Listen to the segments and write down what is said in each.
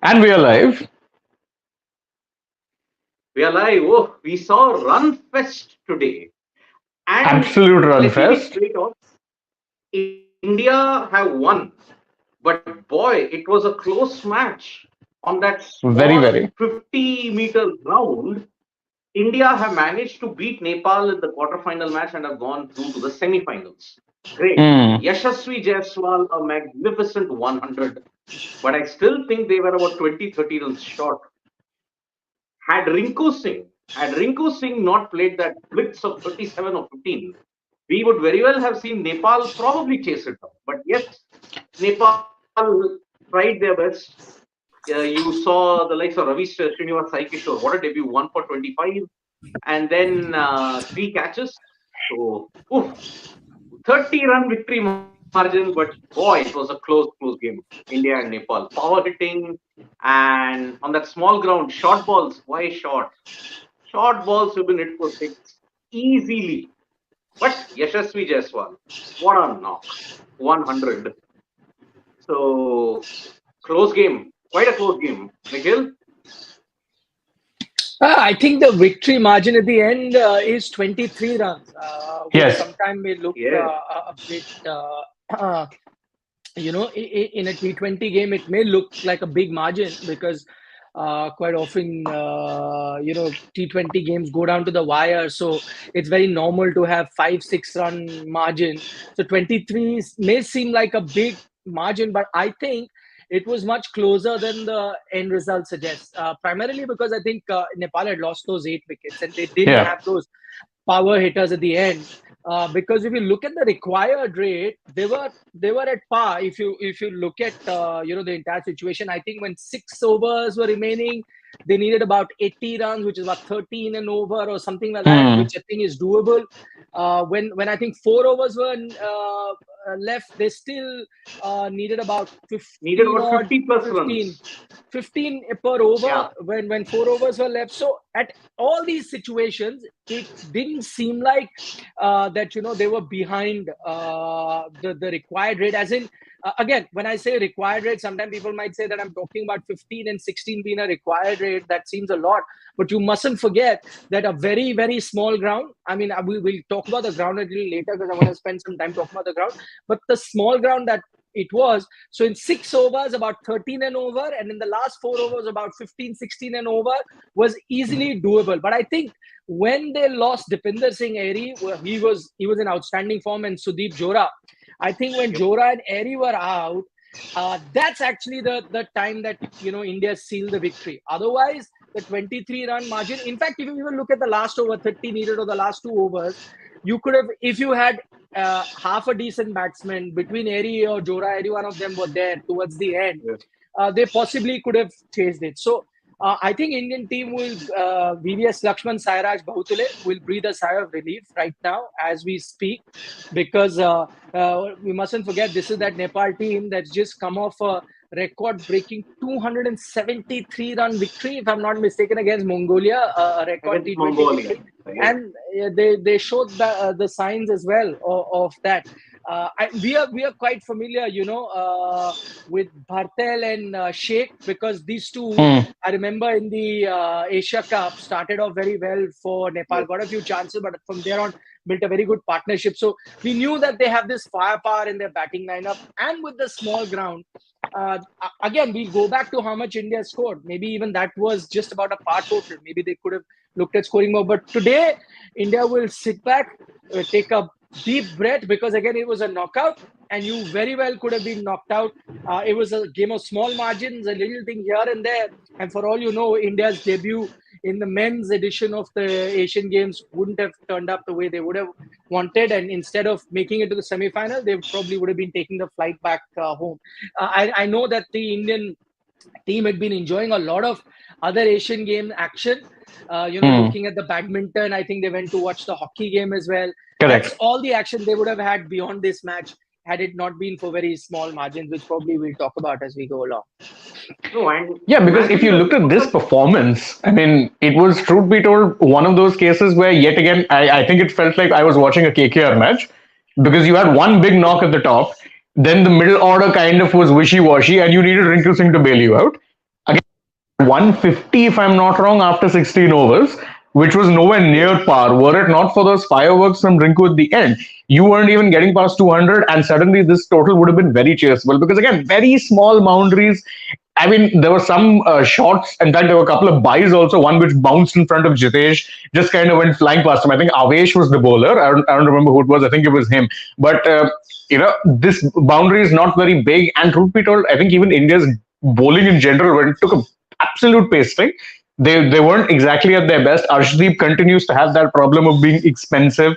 And we are live. We are live. Oh, we saw Run Fest today. And Absolute run let me be fest. straight off. India have won. But boy, it was a close match. On that Very, small very. 50-meter ground, India have managed to beat Nepal in the quarterfinal match and have gone through to the semifinals. Great. Hmm. Yashasvi Jaiswal, a magnificent 100. But I still think they were about 20, 30 runs short. Had Rinku Singh not played that blitz of 37 or 15, we would very well have seen Nepal probably chase it down. But yes, Nepal tried their best. You saw the likes of Ravi Bishnoi, Saikishore. What a debut! 1 for 25, and then three catches. So, 30-run victory margin. But boy, it was a close game. India and Nepal. Power hitting, and on that small ground, short balls. Why short? Short balls have been hit for six easily. But Yashasvi Jaiswal, what a knock. 100. So, close game. Quite a close game. Nikhil? I think the victory margin at the end is 23 runs, which Yes. sometimes may look Yeah. a bit, in a T20 game, it may look like a big margin because quite often, T20 games go down to the wire. So it's very normal to have 5-6 run margin. So 23 may seem like a big margin, but I think it was much closer than the end result suggests. Primarily because I think Nepal had lost those 8 wickets and they didn't Yeah. have those power hitters at the end. Because if you look at the required rate, they were at par. If you look at the entire situation, I think when 6 overs were remaining, they needed about 80 runs, which is about 13 and over or something like that, Hmm. which I think is doable. When I think 4 overs were left, they still needed about Needed 15 about odd 50 plus 15 runs. 15 per over Yeah. when 4 overs were left. So at all these situations, it didn't seem like that they were behind the required rate. As in, again, when I say required rate, sometimes people might say that I'm talking about 15 and 16 being a required rate. That seems a lot, but you mustn't forget that a very, very small ground. I mean, we will talk about the ground a little later because I want to spend some time talking about the ground. But the small ground that it was, so in 6 overs about 13 and over, and in the last 4 overs about 15, 16 and over was easily doable. But I think when they lost Dipinder Singh Airy, he was in outstanding form, and Sudeep Jora, I think when Jora and Airy were out, that's actually the time that India sealed the victory. Otherwise, the 23-run margin. In fact, if you even look at the last over 30 needed or the last 2 overs, you could have, if you had half a decent batsman between Airy or Jora, any one of them were there towards the end, Yeah. they possibly could have chased it. So I think Indian team will, VVS Lakshman Sairaj Bahutule will breathe a sigh of relief right now as we speak, because we mustn't forget this is that Nepal team that's just come off a record-breaking 273-run victory, if I'm not mistaken, against Mongolia, a record Against T20 Mongolia. victory, Yeah. and they showed the signs as well of that. We are quite familiar, with Bhartel and Sheikh, because these two, Hmm. I remember in the Asia Cup, started off very well for Nepal, Yes. got a few chances, but from there on built a very good partnership. So we knew that they have this firepower in their batting lineup, and with the small ground. Again, we'll go back to how much India scored. Maybe even that was just about a par total. Maybe they could have looked at scoring more. But today, India will sit back, take a deep breath, because again, it was a knockout, and you very well could have been knocked out. It was a game of small margins, a little thing here and there. And for all you know, India's debut in the men's edition of the Asian Games wouldn't have turned up the way they would have wanted. And instead of making it to the semi-final, they probably would have been taking the flight back home. I know that the Indian team had been enjoying a lot of other Asian game action. Hmm. Looking at the badminton, I think they went to watch the hockey game as well. That's Correct. all the action they would have had beyond this match had it not been for very small margins, which probably we'll talk about as we go along. No, and Yeah, because if imagine you looked at this the performance, I mean, it was, truth be told, one of those cases where, yet again, I think it felt like I was watching a KKR match, because you had one big knock at the top, then the middle order kind of was wishy washy, and you needed Rinku Singh to bail you out. Again, 150, if I'm not wrong, after 16 overs, which was nowhere near par. Were it not for those fireworks from Rinku at the end, you weren't even getting past 200, and suddenly this total would have been very chaseable. Because again, very small boundaries. I mean, there were some shots. In fact, there were a couple of buys also. One which bounced in front of Jitesh, just kind of went flying past him. I think Avesh was the bowler. I don't remember who it was. I think it was him. But this boundary is not very big. And truth be told, I think even India's bowling in general went took a absolute pasting. They weren't exactly at their best. Arshdeep continues to have that problem of being expensive.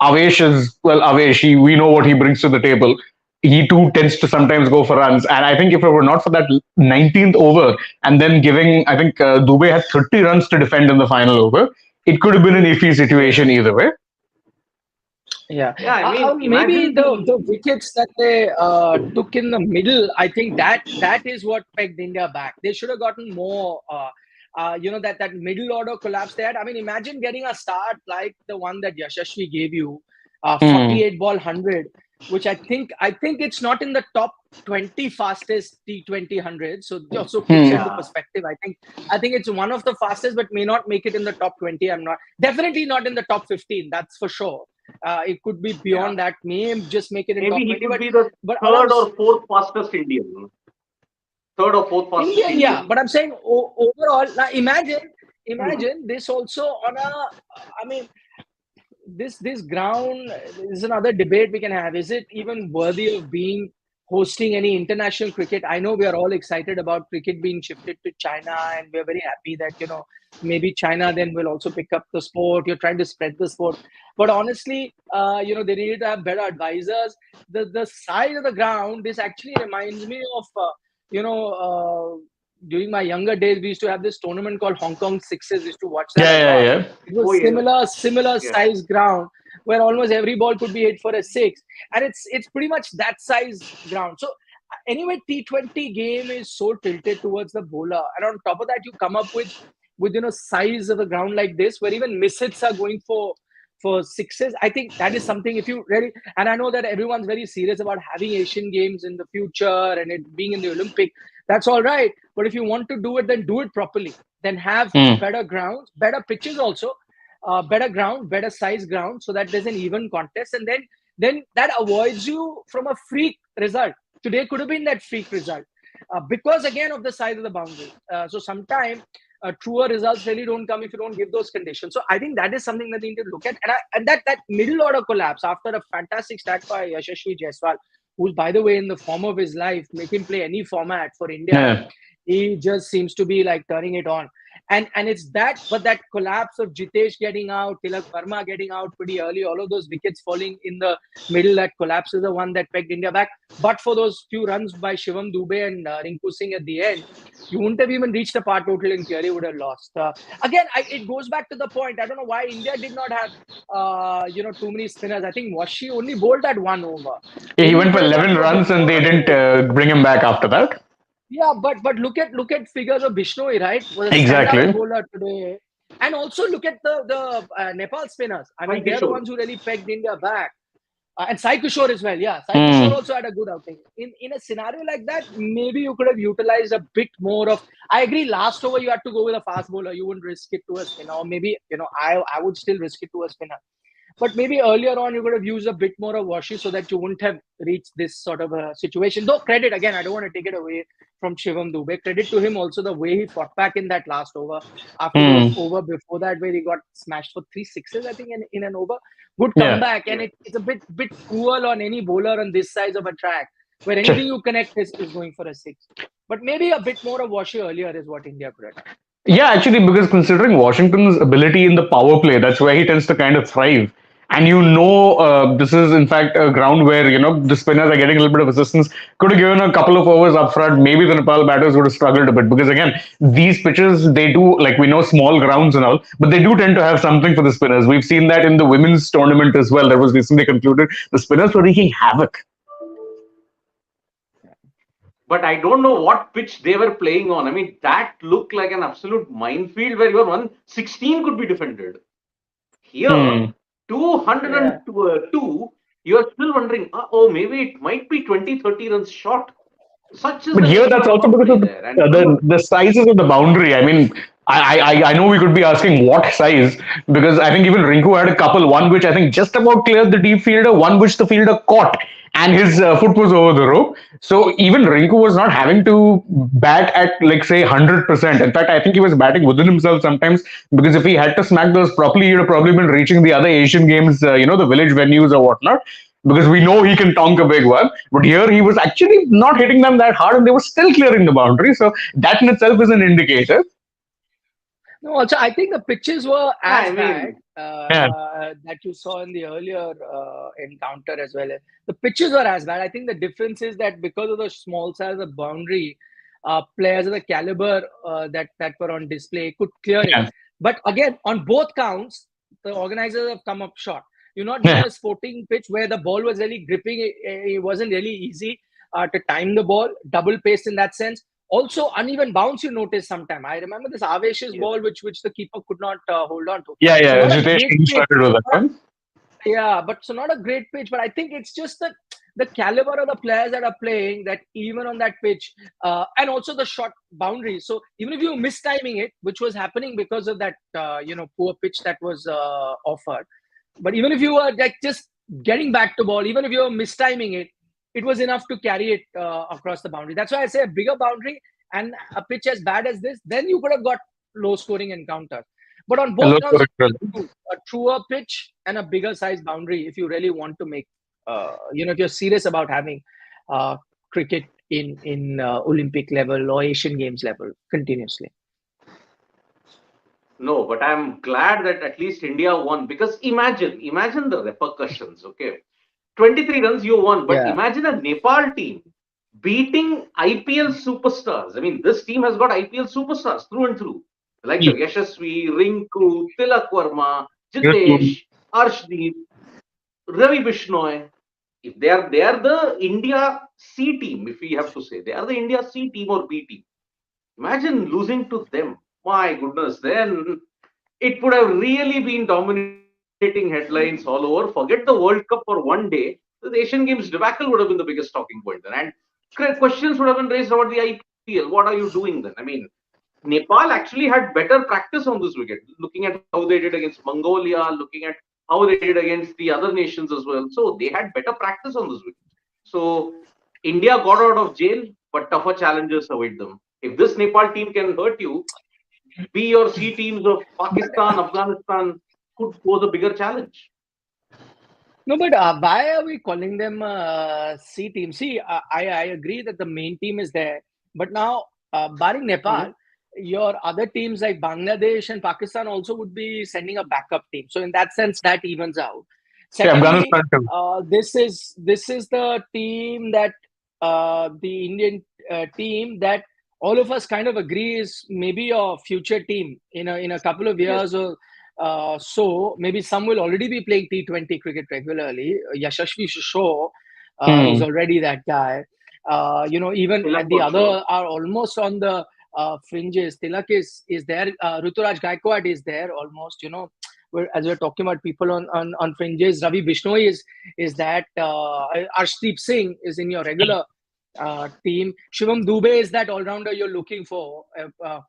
Avesh is well, Avesh. We know what he brings to the table. He too tends to sometimes go for runs, and I think if it were not for that 19th over and then giving, I think Dube had 30 runs to defend in the final over. It could have been an iffy situation either way. Yeah, Yeah, I mean, maybe imagine the wickets that they took in the middle, I think that is what pegged India back. They should have gotten more. That middle order collapse they had. I mean, imagine getting a start like the one that Yashasvi gave you, Hmm. 48 ball 100, which I think it's not in the top 20 fastest T20 100. So also puts Hmm. into yeah. perspective. I think it's one of the fastest, but may not make it in the top 20. I'm not definitely not in the top 15. That's for sure. It could be Yeah. beyond that. May just make it in Maybe top he 20. could But be the but all I'm third or fourth fastest Indian. Third or fourth fastest Indian, yeah. Indian. But I'm saying overall. Now imagine Mhm. imagine this also on a. I mean, this ground is another debate we can have. Is it even worthy of being hosting any international cricket? I know we are all excited about cricket being shifted to China, and we're very happy that maybe China then will also pick up the sport. You're trying to spread the sport, but honestly, they need to have better advisors. The size of the ground. This actually reminds me of you know. During my younger days, we used to have this tournament called Hong Kong Sixes. We used to watch that Yeah, a yeah, lot. yeah. It was Oh yes, similar yes. size ground where almost every ball could be hit for a six, and it's pretty much that size ground. So anyway, T20 game is so tilted towards the bowler, and on top of that, you come up with size of the ground like this, where even miss-hits are going for sixes. I think that is something if you really, and I know that everyone's very serious about having Asian games in the future and it being in the Olympic. That's all right, but if you want to do it, then do it properly. Then have Hmm. better grounds, better pitches also, better ground, better size ground, so that there's an even contest, and then that avoids you from a freak result. Today could have been that freak result because again of the size of the boundary. So sometimes truer results really don't come if you don't give those conditions. So I think that is something that they need to look at. And that middle order collapse after a fantastic start by Yashasvi Jaiswal, who's by the way in the form of his life, make him play any format for India. Yeah. He just seems to be like turning it on. And it's that, but that collapse of Jitesh getting out, Tilak Verma getting out pretty early, all of those wickets falling in the middle, that collapse is the one that pegged India back. But for those few runs by Shivam Dube and Rinku Singh at the end, you wouldn't have even reached the par total in theory, would have lost. Again, it goes back to the point. I don't know why India did not have, too many spinners. I think Washi only bowled at one over. Yeah, he Maybe you went for could have gone 11 for a bit runs and more they of didn't a. bring him back after that. Yeah, but look at figures of Bishnoi, right? Was a standout Exactly. bowler today, and also look at the Nepal spinners. I Sai mean, they're the Kishore. ones who really pegged India back. And Sai Kishore as well. Yeah, Sai Kishore Hmm. also had a good outing. In a scenario like that, maybe you could have utilized a bit more of. I agree. Last over, you had to go with a fast bowler. You wouldn't risk it to a spinner. Or maybe I would still risk it to a spinner. But maybe earlier on, you could have used a bit more of Washi so that you wouldn't have reached this sort of a situation. Though credit again, I don't want to take it away from Shivam Dube. Credit to him also the way he fought back in that last over. After the Hmm. over before that, where he got smashed for three sixes, I think, in an over. Good Yeah. comeback, and Yes. it's a bit cruel on any bowler on this size of a track where anything you connect is going for a six. But maybe a bit more of Washi earlier is what India could have done. Yeah, actually, because considering Washington's ability in the power play, that's where he tends to kind of thrive. And this is in fact a ground where the spinners are getting a little bit of assistance. Could have given a couple of overs up front. Maybe the Nepal batters would have struggled a bit because again, these pitches they do like we know small grounds and all, but they do tend to have something for the spinners. We've seen that in the women's tournament as well. That was recently concluded. The spinners were wreaking havoc. But I don't know what pitch they were playing on. I mean, that looked like an absolute minefield where your 116 could be defended. Here, Hmm. Yeah. 202, you are still wondering, oh, maybe it might be 20, 30 runs short. Such is But the here, nature that's of the also because of boundary there. And you know, the sizes of the boundary. I mean, I know we could be asking what size, because I think even Rinku had a couple. One which I think just about cleared the deep fielder, one which the fielder caught, and his foot was over the rope. So even Rinku was not having to bat at, like, say, 100%. In fact, I think he was batting within himself sometimes, because if he had to smack those properly, he'd have probably been reaching the other Asian games, the village venues or whatnot, because we know he can tonk a big one. But here he was actually not hitting them that hard, and they were still clearing the boundary. So that in itself is an indicator. No, also I think the pitches were I as bad mean, Yeah, that you saw in the earlier encounter as well. The pitches were as bad. I think the difference is that because of the small size of boundary, players of the caliber that were on display could clear it. yeah, But again, on both counts, the organizers have come up short. You're not given yeah. a sporting pitch where the ball was really gripping. It wasn't really easy to time the ball, double paced in that sense. Also, uneven bounce you notice sometime. I remember this Avesh's yes. ball, which the keeper could not hold on to. Yeah, So yeah. not a Jitesh great pitch. started with that one. Yeah, but so not a great pitch. But I think it's just the caliber of the players that are playing that even on that pitch, and also the short boundaries. So even if you mistiming it, which was happening because of that poor pitch that was offered, but even if you were like just getting back to ball, even if you were mistiming it, it was enough to carry it across the boundary. That's why I say a bigger boundary and a pitch as bad as this, then you could have got low scoring encounters. But on both Hello, counts, correct. a truer pitch and a bigger size boundary if you really want to make, if you're serious about having cricket in Olympic level or Asian Games level continuously. No, but I'm glad that at least India won, because imagine the repercussions. Okay, 23 runs you won, but Yeah. imagine a Nepal team beating IPL superstars. I mean, this team has got IPL superstars through and through, like Yeah. the Yashasvi, Rinku, Tilak Verma, Yes, Jitesh, Arshdeep, Ravi Bishnoi. If they are the India C team, if we have to say, they are the India C team or B team. Imagine losing to them. My goodness, then it would have really been dominating headlines all over. Forget the World Cup for one day. The Asian Games debacle would have been the biggest talking point then. And questions would have been raised about the IPL. What are you doing then? I mean, Nepal actually had better practice on this wicket, looking at how they did against Mongolia, looking at how they did against the other nations as well. So they had better practice on this wicket. So India got out of jail, but tougher challenges await them. If this Nepal team can hurt you, B or C teams of Pakistan, Afghanistan could pose a bigger challenge. No, but why are we calling them C team? See, I agree that the main team is there, but now barring Nepal, Mhm. your other teams like Bangladesh and Pakistan also would be sending a backup team. So in that sense, that evens out. yeah, Secondly, Afghanistan too. this is the team that the Indian team that all of us kind of agree is maybe your future team in a couple of Yes. years or so maybe some will already be playing T20 cricket regularly. Yashashvi Shaw is Hmm. already that guy. Even Tilak at the for sure. other are almost on the fringes. Tilak is there. Ruturaj Gaikwad is there almost. As we're talking about people on fringes, Ravi Bishnoi is that. Arshdeep Singh is in your regular team. Shivam Dube is that all-rounder you're looking for,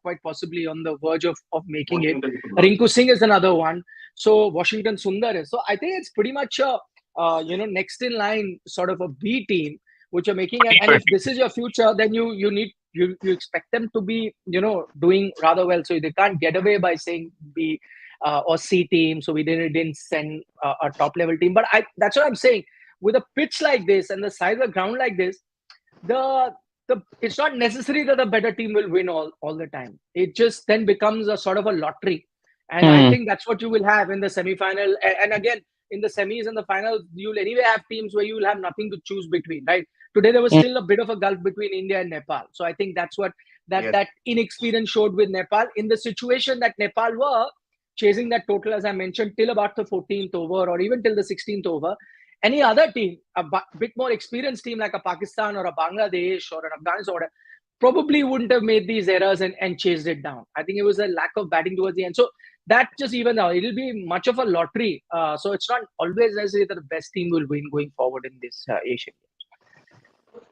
quite possibly on the verge of making it. Washington Sundar. Rinku Singh is another one. So Washington Sundar is. So I think it's pretty much a next in line sort of a B team which are making it. And if this is your future, then you expect them to be doing rather well. So they can't get away by saying B or C team. So we didn't send a top level team. But that's what I'm saying. With a pitch like this and the size of ground like this, the it's not necessary that the better team will win all the time. It just then becomes a sort of a lottery. And I Hmm. think that's what you will have in the semi-final. And again, in the semis and the finals, you'll anyway have teams where you will have nothing to choose between, right? Today there was Hmm. still a bit of a gulf between India and Nepal. So I think that's what Yes. that inexperience showed with Nepal in the situation that Nepal were chasing that total, as I mentioned, till about the 14th over or even till the 16th over. Any other team, bit more experienced team like a Pakistan or a Bangladesh or an Afghanistan, or whatever, probably wouldn't have made these errors and chased it down. I think it was a lack of batting towards the end. So that just even now, it'll be much of a lottery. So it's not always necessary that the best team will win going forward in this Asian Games.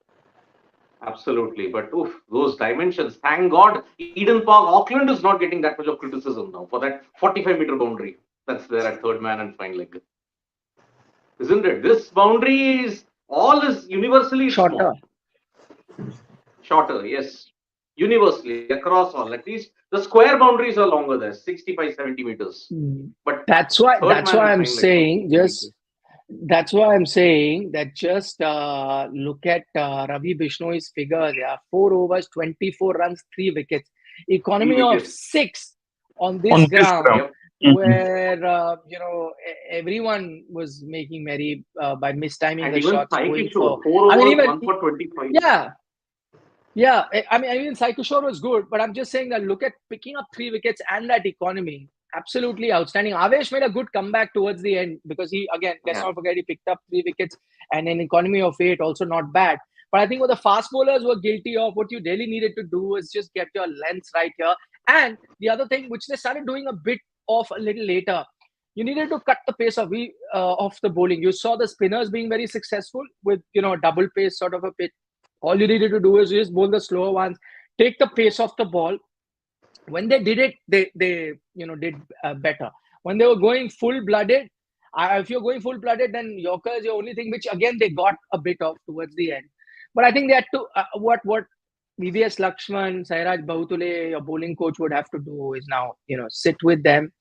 Absolutely. But oof, those dimensions. Thank God, Eden Park, Auckland is not getting that much of criticism now for that 45-meter boundary that's there at third man and fine leg. Isn't it? This boundary is all is universally Shorter. small. Shorter, yes. Universally, across all. At least the square boundaries are longer there, 65, 70 meters. Mm. But That's why. third That's man why and I'm fine leg, 42 saying meters. just. That's why I'm saying that just look at Ravi Bishnoi's figures. Yeah, 4 overs, 24 runs, 3 wickets. Three Economy of wickets. 6 on On this this ground, ground. Yep. Mhm. where everyone was making merry by mistiming And the even shots, Sai going for. Kishore, four I mean, overs, even one for 25. yeah, yeah, I mean, even Sai Kishore was good, but I'm just saying that look at picking up 3 wickets and that economy. Absolutely outstanding. Avesh made a good comeback towards the end because he, again, let's Yeah. not forget, he picked up 3 wickets and an economy of 8, also not bad. But I think what the fast bowlers were guilty of, what you really needed to do was just get your lengths right here. And the other thing, which they started doing a bit of a little later, you needed to cut the pace of the bowling. You saw the spinners being very successful with double pace sort of a pitch. All you needed to do is just bowl the slower ones, take the pace off the ball. When they did it, they did better. When they were going full blooded, if you're going full blooded, then Yorker is the only thing which again they got a bit of towards the end. But I think they had to what VVS Lakshman, Sairaj Bahutule, your bowling coach would have to do is now sit with them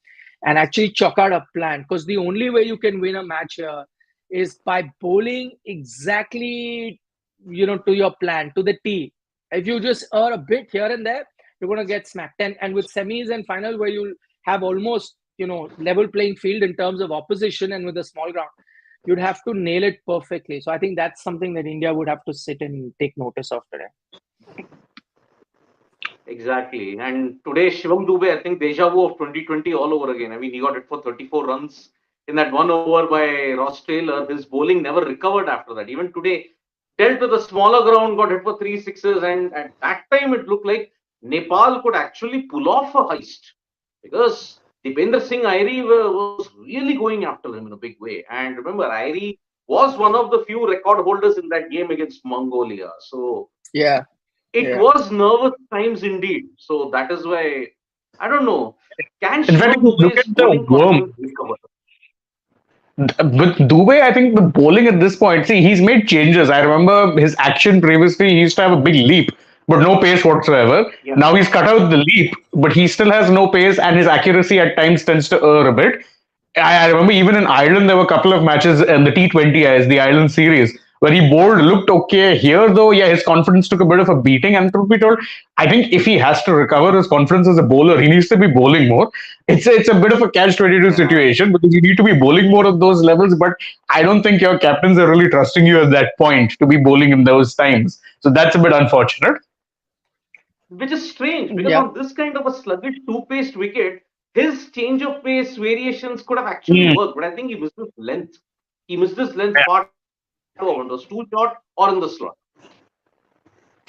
and actually chalk out a plan, because the only way you can win a match here is by bowling exactly to your plan, to the T. If you just err a bit here and there, you're going to get smacked. And with semis and final, where you'll have almost level playing field in terms of opposition, and with a small ground, you'd have to nail it perfectly. So I think that's something that India would have to sit and take notice of today. Exactly. And today, Shivam Dube, I think deja vu of 2020 all over again. I mean, he got it for 34 runs in that one over by Ross Taylor. His bowling never recovered after that. Even today, dealt with a smaller ground, got hit for 3 sixes. And at that time, it looked like Nepal could actually pull off a heist because Dipender Singh Airi was really going after him in a big way. And remember, Airi was one of the few record holders in that game against Mongolia. So Yeah, it yeah. was nervous times indeed. So that is why I don't know. Can In fact, if Shivam you look at Dube's the bowling worm, confidence recover? with Dube, I think the bowling at this point, see, he's made changes. I remember his action previously, he used to have a big leap, but no pace whatsoever. Yeah. Now he's cut out the leap, but he still has no pace, and his accuracy at times tends to err a bit. I remember even in Ireland, there were a couple of matches in the T20Is, the Ireland series, where he bowled, looked okay. Here, though, yeah, his confidence took a bit of a beating. And truth be told, I think if he has to recover his confidence as a bowler, he needs to be bowling more. It's a bit of a catch-22 Yeah. situation because you need to be bowling more at those levels. But I don't think your captains are really trusting you at that point to be bowling in those times. So that's a bit unfortunate. Which is strange because Yeah. on this kind of a sluggish two-paced wicket, his change of pace variations could have actually Mm, worked. But I think he missed his length. He missed his length far too often. It was too short or in the slot.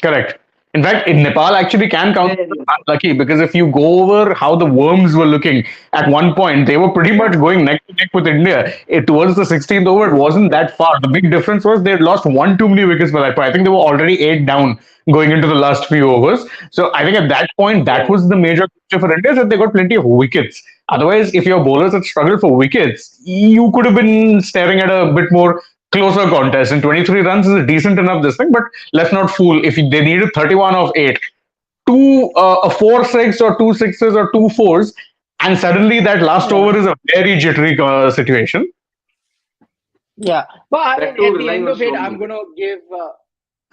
correct. In fact, in Nepal actually can count Very as unfortunate. unlucky because if you go over how the worms were looking at one point, they were pretty Yeah. much going neck to neck with India. Towards the 16th over, it wasn't Yeah. that far. The big difference was they had lost one too many wickets by that point. I think they were already 8 down going into the last few overs. So I think at that point, that Yeah. was the major picture for India that they got plenty of wickets. Otherwise, if your bowlers had struggled for wickets, you could have been staring at a bit more closer contest. And 23 runs is a decent enough this thing, but let's not fool. If they needed 31 of 8, a 4-6 or 2 6s or 2 4s, and suddenly that last Yeah. over is a very jittery situation. Yeah, but I That mean, too at the relying end on of it, Shivam Dube.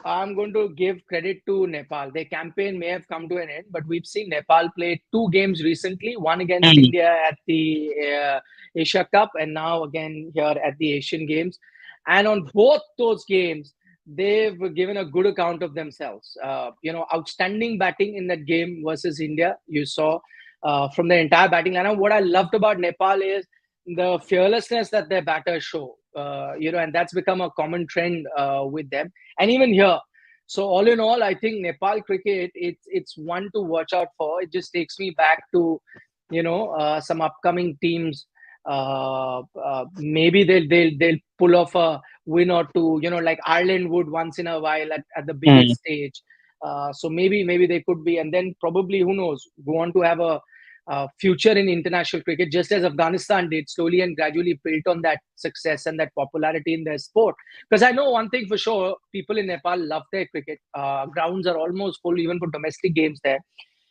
I'm going to give credit to Nepal. Their campaign may have come to an end, but we've seen Nepal play 2 games recently, one against Mm. India at the Asia Cup, and now again here at the Asian Games. And on both those games, they've given a good account of themselves. Outstanding batting in that game versus India. You saw from the entire batting lineup. What I loved about Nepal is the fearlessness that their batters show. And that's become a common trend with them. And even here, so all in all, I think Nepal cricket, it's one to watch out for. It just takes me back to some upcoming teams maybe they'll pull off a win or two, like Ireland would once in a while at the Hmm. biggest stage. So maybe they could be, and then probably, who knows, go on to have a future in international cricket, just as Afghanistan did, slowly and gradually built on that success and that popularity in their sport. Because I know one thing for sure, people in Nepal love their cricket. Grounds are almost full even for domestic games there,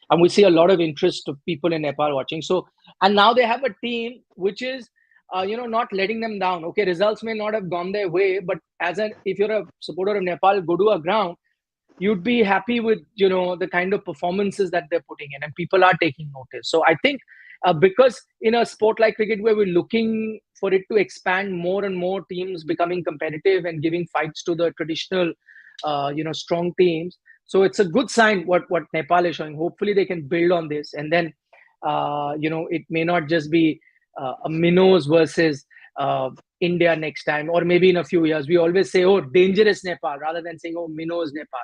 and we see a lot of interest of people in Nepal watching. So, and now they have a team which is, not letting them down. Okay, results may not have gone their way, but if you're a supporter of Nepal, go to a ground, you'd be happy with the kind of performances that they're putting in, and people are taking notice. So I think, because in a sport like cricket where we're looking for it to expand, more and more teams becoming competitive and giving fights to the traditional strong teams, so it's a good sign what Nepal is showing. Hopefully they can build on this, and then it may not just be a minnows versus India next time, or maybe in a few years. We always say, "Oh, dangerous Nepal," rather than saying, "Oh, minnows Nepal."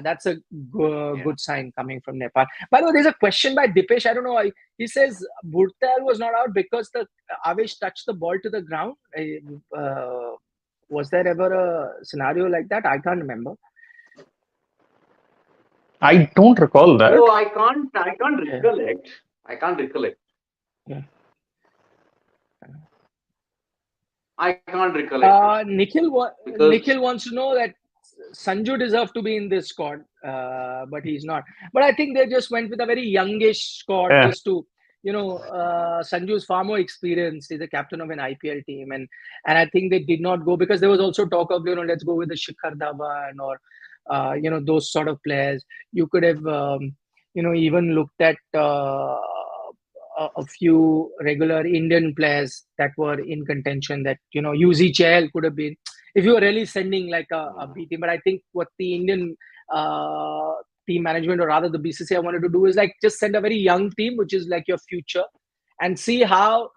That's a good sign coming from Nepal. By the way, there's a question by Dipesh. I don't know. He says Burtal was not out because the Avesh touched the ball to the ground. Was there ever a scenario like that? I can't remember. I don't recall that. No, I can't recollect. I can't recollect. Yeah. I can't recollect. Nikhil Because wants to know that Sanju deserved to be in this squad, but he's not. But I think they just went with a very youngish squad, Yeah. just to, Sanju's far more experienced. He's a captain of an IPL team, and I think they did not go because there was also talk of, let's go with the Shikhar Dhawan or those sort of players. You could have even looked at a few regular Indian players that were in contention. That UZ Chahal could have been, if you were really sending like a B team. But I think what the Indian team management, or rather the BCCI, wanted to do is like just send a very young team, which is like your future, and see how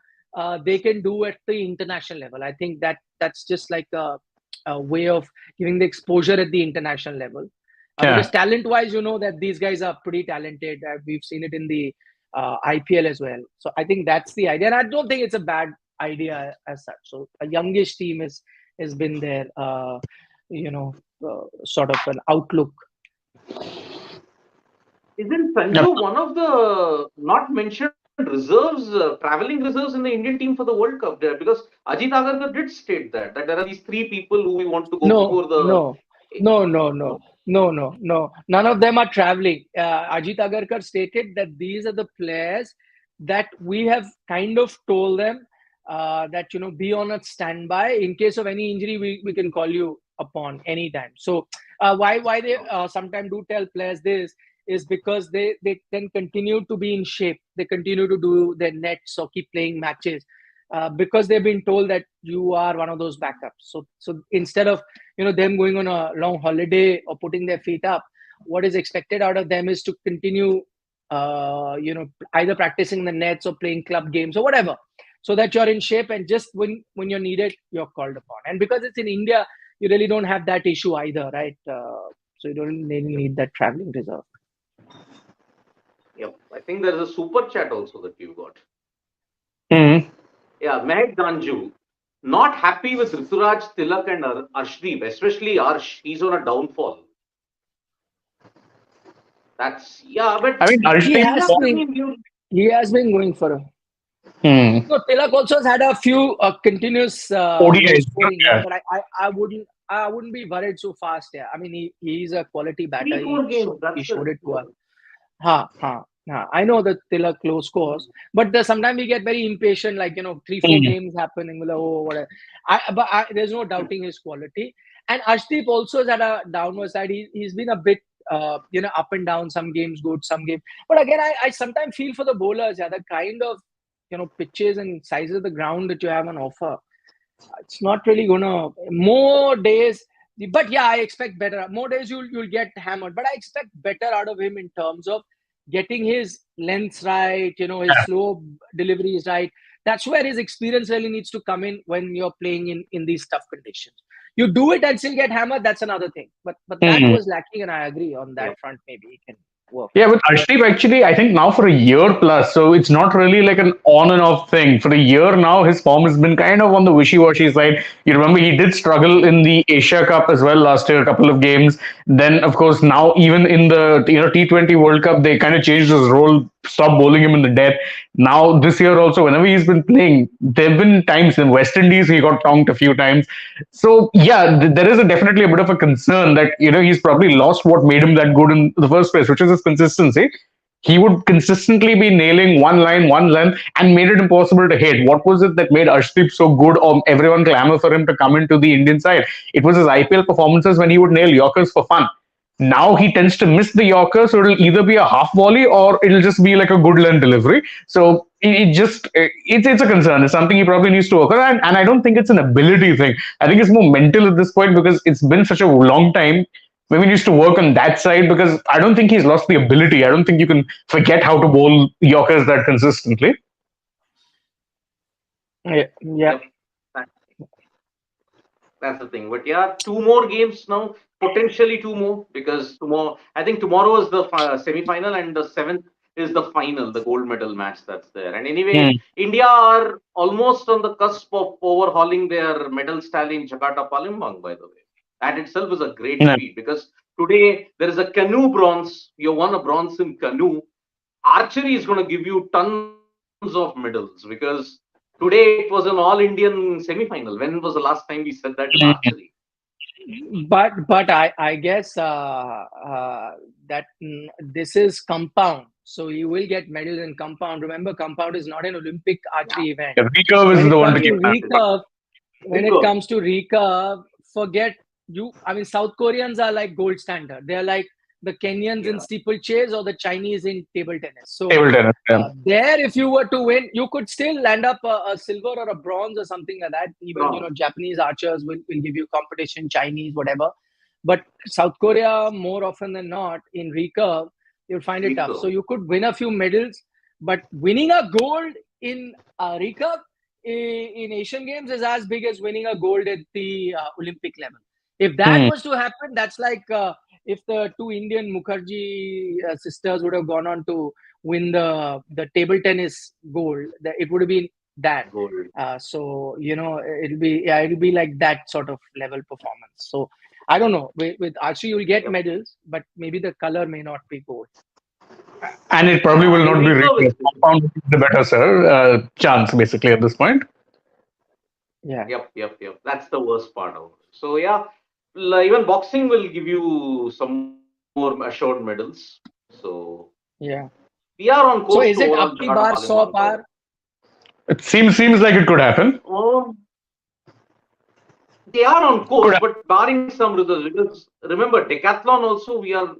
they can do at the international level. I think that's just like a way of giving the exposure at the international level. Yeah. Because talent-wise, that these guys are pretty talented. We've seen it in the IPL as well. So I think that's the idea, and I don't think it's a bad idea as such. So a youngish team has been there, sort of an outlook. isn't Sanju one of the not mentioned reserves, traveling reserves in the Indian team for the World Cup there? Because Ajit Agarkar did state that there are these three people who we want to go before the. No. None of them are traveling. Ajit Agarkar stated that these are the players that we have kind of told them that be on a standby in case of any injury. We can call you upon anytime. So why they sometimes do tell players this is because they then continue to be in shape. They continue to do their nets or keep playing matches. Because they've been told that you are one of those backups. So instead of them going on a long holiday or putting their feet up, what is expected out of them is to continue either practicing the nets or playing club games or whatever, so that you're in shape, and just when you're needed, you're called upon. And because it's in India, you really don't have that issue either, right? So you don't really need that traveling reserve. Yep, I think there's a super chat also that you've got. Hmm. Yeah, Mehak Ganju, not happy with Rituraj, Tilak, and Arshdeep, especially Arsh. He's on a downfall. But I mean, he has been going for a. No, Tilak also has had a few continuous low scoring, but I wouldn't be worried so fast. Yeah, I mean he's a quality batter. 3-4 games. He showed it to us. I know that Tilak low scores, but sometimes we get very impatient. Like 3-4 games happen, and we're like, oh, whatever. There's no doubting his quality. And Arshdeep also is at a downward side. He's been a bit up and down. Some games good, some games. But again, I sometimes feel for the bowlers. Yeah, the kind of pitches and sizes of the ground that you have on offer, it's not really gonna more days. But yeah, I expect better. More days you'll get hammered, but I expect better out of him in terms of getting his lengths right, his slow deliveries right. That's where his experience really needs to come in when you're playing in these tough conditions. You do it and still get hammered, that's another thing. But that was lacking, and I agree on that front. Maybe he can work. Yeah, with Arshdeep, actually, I think now for a year plus, so it's not really like an on and off thing. For a year now, his form has been kind of on the wishy-washy side. You remember he did struggle in the Asia Cup as well last year, a couple of games. Then, of course, now even in the T20 World Cup, they kind of changed his role, stopped bowling him in the death. Now this year also, whenever he's been playing, there've been times in West Indies he got tonked a few times. So yeah, there is definitely a bit of a concern that he's probably lost what made him that good in the first place, which is his consistency. He would consistently be nailing one line, one length, and made it impossible to hit. What was it that made Arshdeep so good, or everyone clamor for him to come into the Indian side? It was his IPL performances when he would nail Yorkers for fun. Now he tends to miss the Yorker, so it'll either be a half volley or it'll just be like a good length delivery. So it's a concern. It's something he probably needs to work on, and I don't think it's an ability thing. I think it's more mental at this point because it's been such a long time. Maybe he needs to work on that side because I don't think he's lost the ability. I don't think you can forget how to bowl Yorkers that consistently. Yeah, yeah. Yep. That's the thing. But yeah, two more games now, potentially two more, because tomorrow, I think tomorrow is the semi-final and the 7th is the final, the gold medal match that's there. And Hmm. anyway, India are almost on the cusp of overhauling their medal tally in Jakarta Palembang, by the way. That itself is a great Yeah. feat because today there is a canoe bronze. You won a bronze in canoe. Archery is going to give you tons of medals because today it was an all Indian semi-final. When was the last time we said that in archery? But I guess that this is compound, so you will get medals in compound. Remember, compound is not an Olympic Yeah, archery event. The recurve When is it the one to comes to keep an eye on. recurve, when it recurve. comes to recurve, forget you. I mean, South Koreans are like gold standard. They're like the Kenyans in Yeah, steeplechase or the Chinese in table tennis. So Table tennis. Yeah. there, if you were to win, you could still land up a silver or a bronze or something like that. Even bronze. Japanese archers will give you competition, Chinese, whatever. But South Korea, more often than not, in recurve, you'll find it tough. So Recurve. you could win a few medals, but winning a gold in recurve in Asian Games is as big as winning a gold at the Olympic level. If that Hmm. was to happen, that's like if the two Indian Mukherjee sisters would have gone on to win the table tennis gold, it would have been that. Gold. So it'll be like that sort of level performance. So I don't know. With archery, you'll get Yep. medals, but maybe the color may not be gold. And it probably Yeah, will in not be recurve recurve. it's different. Compound is the better, sir. Chance basically at this point. Yeah. Yep. That's the worst part of it. So yeah, even boxing will give you some more assured medals. So Yeah. we are on course So to is it overall up ki Jakarta bar Palembang, 100 by the way. par? It seems like it could happen. Oh, they are on Could course, happen. but barring some results, because remember decathlon also we are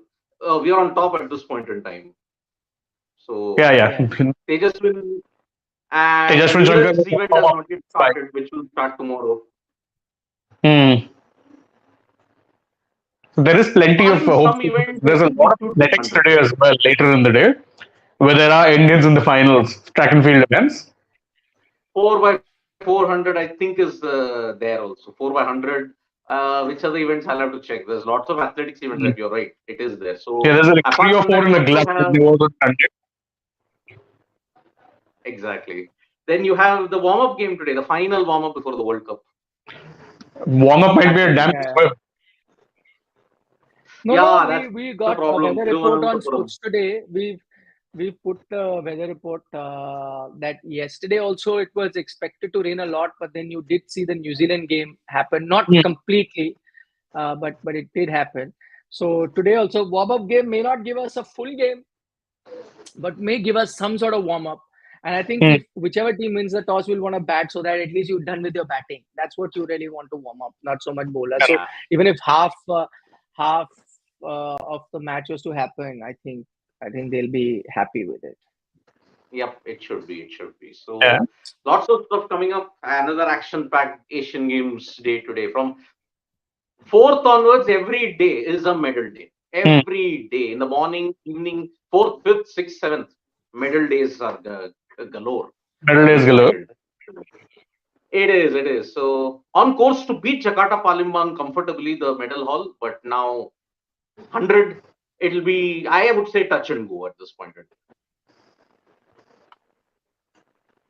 on top at this point in time. Yeah, So yeah. Yeah. Tejas will, and the Tejas Shankar. Neeraj event has not yet started, which will start tomorrow. Hmm. So there is plenty of Barring hope. some events, I There's a think we lot of should be athletics 100. today as well later in the day, where there are Indians in the finals, track and field events. 4x400, I think, is there also. 4x100. Which other events I'll have to check. There's lots of athletics events that Hmm. you're right. It is there. So Yeah, there's like apart three or from four that, in you a also glove that they have was on Sunday. exactly. Then you have the warm-up game today, the final warm-up before the World Cup. Warm up might be That a will damn be Yeah. swift. No. yeah. That's We the got a problem. weather report on Thiruvananthapuram. sports today. We put the weather report that yesterday also it was expected to rain a lot, but then you did see the New Zealand game happen. Not Hmm. completely, but it did happen. So today also warm up game may not give us a full game, but may give us some sort of warm up. And I think Hmm. if whichever team wins the toss will want to bat so that at least you're done with your batting. That's what you really want to warm up, not so much bowler. So Yeah. even if half of the match was to happen, I think they'll be happy with it. Yep. It should be. It should be. Yeah. So lots of stuff coming up. Another action-packed Asian Games day today. From fourth onwards, every day is a medal day. Hmm. Every day in the morning, evening, fourth, fifth, sixth, seventh, medal days are galore Better at days this galore. point in time. It is, it is. So on course to beat Jakarta Palembang comfortably, the medal haul, but now 100 it'll be, I would say, touch and go at this point in time.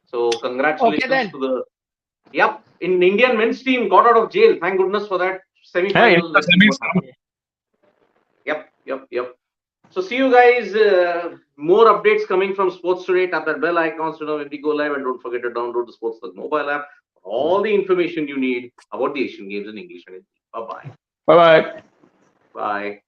So congratulations then. to the in Indian men's team got out of jail. Thank goodness for that Hey, semi-final. the semis. Yep. So see you guys. More updates coming from Sports Today. Tap that bell icon so when we go live, and don't forget to download the Sports mobile app for all the information you need about the Asian Games in English and Hindi. Bye-bye. Bye bye. Bye.